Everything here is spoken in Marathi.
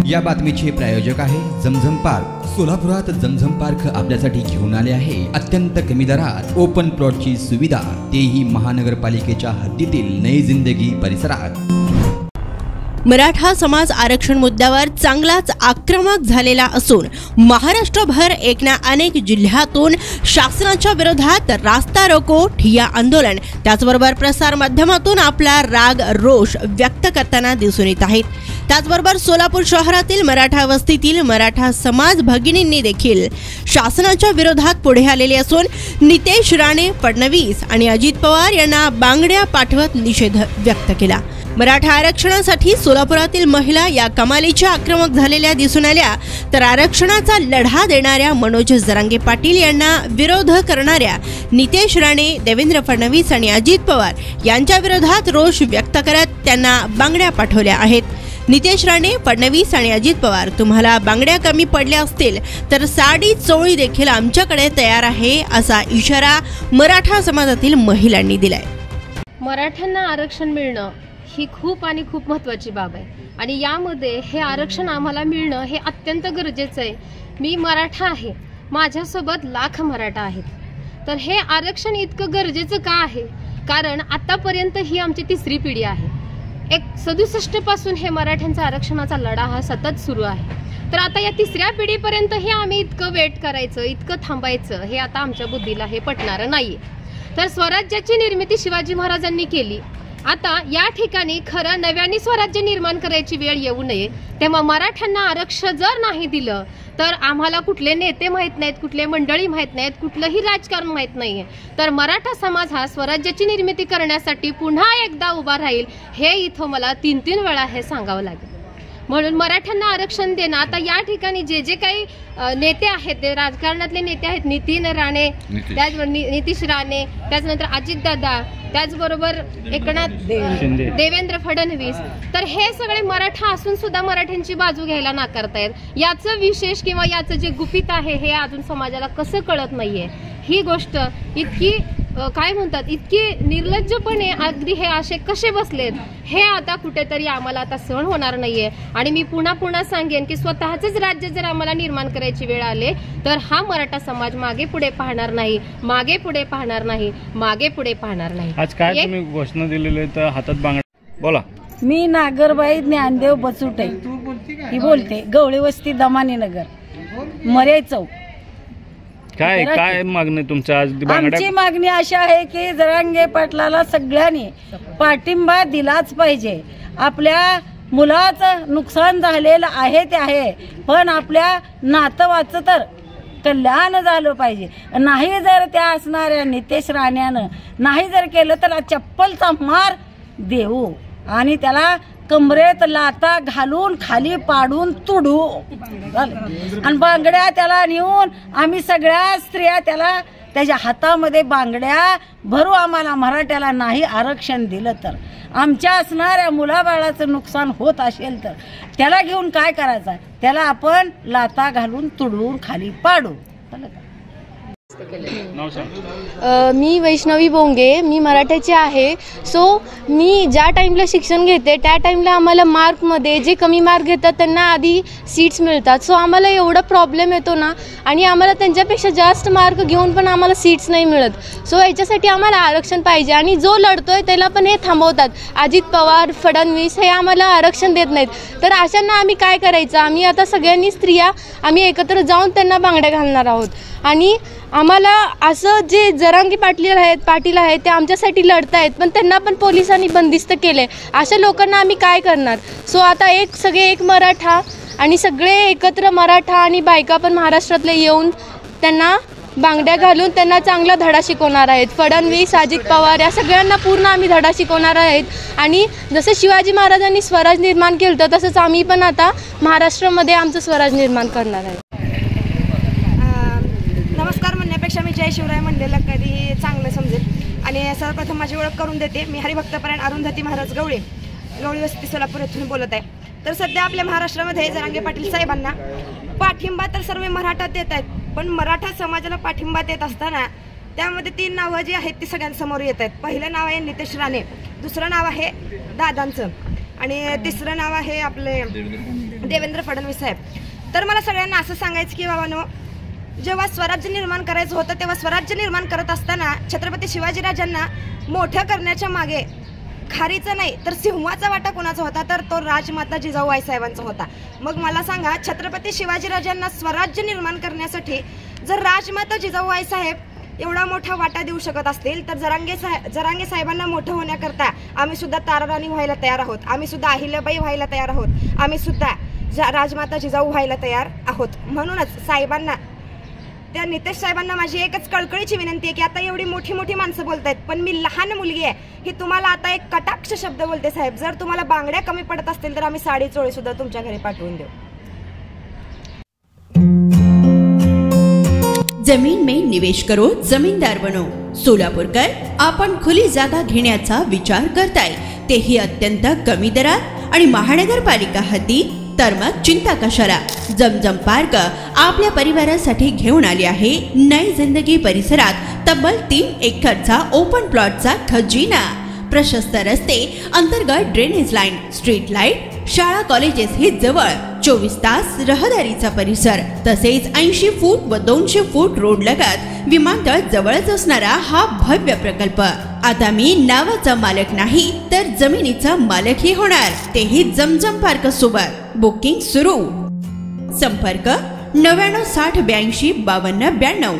या बातमीचे प्रायोजक आहे झमझम पार्क। सोलापुरात झमझम पार्क आपल्यासाठी घेऊन आले आहे अत्यंत कमी दरात ओपन प्लॉटची सुविधा, तेही महानगरपालिकेच्या हद्दीतील नई जिंदगी परिसरात। मराठा समाज आरक्षण मुद्द्यावर चांगलाच आक्रमक झालेला असून महाराष्ट्रभर एकना अनेक जिल्ह्यातून शासनाच्या विरोधात रास्ता रोको, ठिय्या आंदोलन, त्याचबरोबर प्रसार माध्यमातून आपला राग रोष व्यक्त करताना दिसून येत आहेत। त्याचबरोबर सोलापूर शहरातील मराठा वस्तीतील मराठा समाज भगिनींनी देखील शासनाच्या विरोधात पुढे आलेले असून नितेश राणे, फडणवीस आणि अजित पवार यांना बांगड्या पाठवत निषेध व्यक्त केला। मराठा आरक्षणासाठी सोलापुरातील महिला या कमालीच्या आक्रमक झालेल्या दिसून आल्या, तर आरक्षणाचा लढा देणाऱ्या मनोज जरांगे पाटील यांना विरोध करणाऱ्या नितेश राणे, देवेंद्र फडणवीस आणि अजित पवार यांच्या विरोधात रोष व्यक्त करत त्यांना बांगड्या पाठवल्या आहेत। नितेश राणे, फडणवीस आणि अजित पवार, तुम्हाला बांगड्या कमी पडल्या असतील तर साडी चोळी देखील आमच्याकडे तयार आहे, असा इशारा मराठा समाजातील महिलांनी दिलाय। मराठ्यांना आरक्षण मिळणं ही खूप आणि खूप महत्त्वाची बाब आहे आणि यामध्ये हे आरक्षण आम्हाला मिळणं हे अत्यंत गरजेचं आहे। मी मराठा आहे, माझ्यासोबत लाख मराठा आहेत, तर हे आरक्षण इतकं गरजेचं का आहे? कारण आतापर्यंत ही आमची तिसरी पिढी आहे। 67 पासून हे मराठ्यांचा आरक्षणाचा लढा हा सतत सुरू आहे, तर आता या तिसऱ्या पिढीपर्यंत हे आम्ही इतकं वेट करायचं, इतकं थांबायचं, हे आता आमच्या बुद्धीला हे पटणारं नाहीये। तर स्वराज्याची निर्मिती शिवाजी महाराजांनी केली, आता या ठिकाणी खरं नव्याने स्वराज्य निर्माण करायची वेळ येऊ नये, तेव्हा मराठ्यांना आरक्षण जर नाही दिलं तर आम्हाला कुठले नेते माहित नाहीत, कुठले मंडळी माहित नाहीत, कुठलंही राजकारण माहित नाहीये, तर मराठा समाज हा स्वराज्याची निर्मिती करण्यासाठी पुन्हा एकदा उभा राहील, हे इथं मला 3 वेळा हे सांगावं लागेल। म्हणून मराठ्यांना आरक्षण देणं, आता या ठिकाणी जे काही नेते आहेत, ते राजकारणातले नेते आहेत, नितीन राणे, त्याचबरोबर नितीश राणे, त्याच्यानंतर अजितदादा, त्याचबरोबर एकनाथ देवेंद्र फडणवीस, तर हे सगळे मराठा असून सुद्धा मराठ्यांची बाजू घ्यायला नाकारतायत। याचं विशेष किंवा याचं जे गुपित आहे हे अजून समाजाला कसं कळत नाहीये। ही गोष्ट इतकी काय म्हणतात, इतकी निर्लज्जपणे अगदी हे असे कसे बसलेत, हे आता कुठेतरी आम्हाला आता सहन होणार नाहीये। आणि मी पुन्हा सांगेन की स्वतःच राज्य जर आम्हाला निर्माण करायची वेळ आले तर हा मराठा समाज मागे पुढे पाहणार नाही, मागे पुढे पाहणार नाही, मागे पुढे पाहणार नाही। आज काय तुम्ही घोषणा दिलेली आहे तर हातात बांगड्या, बोला। मी नागरबाई ज्ञानदेव बचुटे ही बोलते, गवळी वस्ती, दमानी नगर, मरे चौक। काय मागणी तुमच्या आज? आमची मागणी अशी आहे की जरांगे पाटलाला सगळ्यांनी पाठिंबा दिलाच पाहिजे। आपल्या मुलाचं नुकसान झालेलं आहे ते आहे, पण आपल्या नातवाचं तर कल्याण झालं पाहिजे। नाही जर त्या असणाऱ्या नितेश राण्यानं नाही जर केलं तर चप्पलचा मार देऊ आणि त्याला कमरेत लाता घालून खाली पाडून तुडू आणि बांगड्या त्याला नेऊन आम्ही सगळ्या स्त्रिया त्याला त्याच्या हातामध्ये बांगड्या भरू। आम्हाला मराठ्याला नाही आरक्षण दिलं तर आमच्या असणाऱ्या मुलाबाळाचं नुकसान होत असेल तर त्याला घेऊन काय करायचं? त्याला आपण लाता घालून तुडवून खाली पाडू। मी वैष्णवी बोंगे, मी मराठ्याची आहे। सो मी ज्या टाईमला शिक्षण घेते त्या टाईमला आम्हाला मार्कमध्ये जे कमी मार्क घेतात त्यांना आधी सीट्स मिळतात। सो आम्हाला एवढा प्रॉब्लेम येतो ना, आणि आम्हाला त्यांच्यापेक्षा जास्त मार्क घेऊन पण आम्हाला सीट्स नाही मिळत। सो याच्यासाठी आम्हाला आरक्षण पाहिजे आणि जो लढतोय त्याला पण हे थांबवतात। अजित पवार, फडणवीस हे आम्हाला आरक्षण देत नाहीत, तर अशांना आम्ही काय करायचं? आम्ही आता सगळ्यांनी स्त्रिया आम्ही एकत्र जाऊन त्यांना बांगड्या घालणार आहोत आणि आम्हाला असं जे जरांगे पाटील आहेत ते आमच्यासाठी लढतायत, पण त्यांना पण पोलिसांनी बंदिस्त केले। अशा लोकांना आम्ही काय करणार? सो आता सगळे एक मराठा आणि सगळे एकत्र मराठा आणि बायका पण महाराष्ट्रातले येऊन त्यांना बांगड्या घालून त्यांना चांगला धडा शिकवणार आहेत। फडणवीस, अजित पवार या सगळ्यांना पूर्ण आम्ही धडा शिकवणार आहेत आणि जसं शिवाजी महाराजांनी स्वराज निर्माण केलं होतं तसंच आम्ही पण आता महाराष्ट्रामध्ये आमचं स्वराज निर्माण करणार आहे। नमस्कार म्हणण्यापेक्षा मी जय शिवराय म्हणलेलं कधी चांगलं समजेल। आणि सर्वप्रथम माझी ओळख करून देते, मी हरिभक्तपरायण अरुंधती महाराज गवळी वस्ती सोलापूर येथून बोलत आहे। तर सध्या आपल्या महाराष्ट्रामध्ये जरांगे पाटील साहेबांना पाठिंबा तर सर्व मराठा देत आहेत, पण मराठा समाजाला पाठिंबा देत असताना त्यामध्ये 3 नावं जी आहेत ती सगळ्यांसमोर येत आहेत। पहिलं नाव आहे नितेश राणे, दुसरं नाव आहे दादांचं आणि तिसरं नाव आहे आपले देवेंद्र फडणवीस साहेब. तर मला सगळ्यांना असं सांगायचं की बाबांनो, जेव्हा स्वराज्य निर्माण करायचं होतं तेव्हा स्वराज्य निर्माण करत असताना छत्रपती शिवाजीराजांना मोठं करण्याच्या मागे खारीचा नाही तर सिंहाचा वाटा कोणाचा होता, तर तो राजमाता जिजाऊ आईसाहेबांचा होता. मग मला सांगा, छत्रपती शिवाजीराजांना स्वराज्य निर्माण करण्यासाठी जर राजमाता जिजाऊ आईसाहेब एवढा मोठा वाटा देऊ शकत असतील, तर जरांगे साहेबांना मोठं होण्याकरता आम्ही सुद्धा ताराराणी व्हायला तयार आहोत, आम्ही सुद्धा अहिल्याबाई व्हायला तयार आहोत, आम्ही सुद्धा राजमाता जिजाऊ व्हायला तयार आहोत. म्हणूनच साहेबांना, त्या नितेश साहेबांना माझी एकच कळकळीची विनंती आहे की आता एवढी मोठी मोठी माणसं बोलतायत, पण मी लहान मुलगी आहे, ही तुम्हाला आता एक कटाक्ष शब्द बोलते साहेब, जर तुम्हाला बांगड्या कमी पडत असतील तर आम्ही साडी चोळी सुद्धा तुमच्या घरी पाठवून देऊ. जमीन में निवेश करो, जमीनदार बनो. सोलापूरकर, आपण खुली जागा घेण्याचा विचार करताय, तेही अत्यंत कमी दरात आणि महानगरपालिका हद्दीत, तर मग चिंता कशाला. जमजम पार्क आपल्या परिवारासाठी घेऊन आली आहे नई जिंदगी परिसरात तब्बल 3 एकरचा ओपन प्लॉटचा खजिना. प्रशस्त रस्ते, अंतर्गत ड्रेनेज लाईन, स्ट्रीट लाईट, शाळा कॉलेजेस हे जवळ, 24 तास रहदारीचा परिसर, तसेच 80 फूट व 200 फूट रोड लगत विमानतळ जवळच असणारा हा भव्य प्रकल्प. आता मी नावाचा मालक नाही तर जमिनीचा मालकही होणार, तेही जमजम पार्क सोबत. बुकिंग सुरू. संपर्क 99 60 82 52 92.